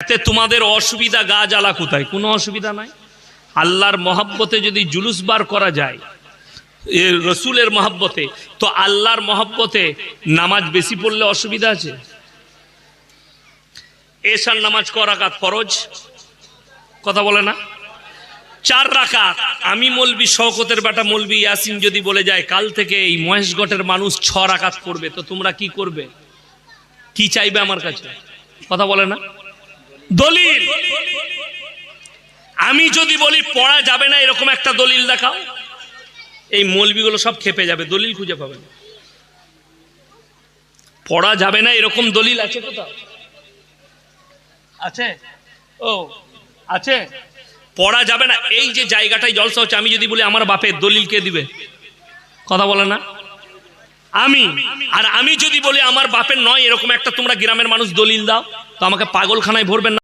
এতে তোমাদের অসুবিধা গা জ্বালা কোথায়? কোনো অসুবিধা নাই। আল্লাহর মহব্বতে যদি জুলুস বার করা যায় রসুলের মহব্বতে, তো আল্লাহর মহব্বতে নামাজ বেশি পড়লে অসুবিধা আছে? এশার নামাজ ক রাকাত ফরজ? কথা বলে না? 4 রাকাত। আমি মৌলবি শওকতের বেটা মৌলবি ইয়াসিন যদি বলে যায় কাল থেকে এই মহেশগটের মানুষ 6 রাকাত পড়বে, তো তোমরা কি করবে? কি চাইবে আমার কাছে? কথা বলে না? দলিল। আমি যদি বলি পড়া যাবে না এরকম একটা দলিল দেখাও, এই মৌলবিগুলো সব খেপে যাবে, দলিল খুঁজে পাবে না। পড়া যাবে না এরকম দলিল আছে কোথাও? আছে? ও আছে। পড়া যাবে না এই যে জায়গাটায় জলসা হচ্ছে, আমি যদি বলি আমার বাপের, দলিল কে দিবে? কথা বলে না? আমি। আর আমি যদি বলি আমার বাপের নয় এরকম একটা তোমরা গ্রামের মানুষ দলিল দাও, তো আমাকে পাগলখানায় ভরবেন না?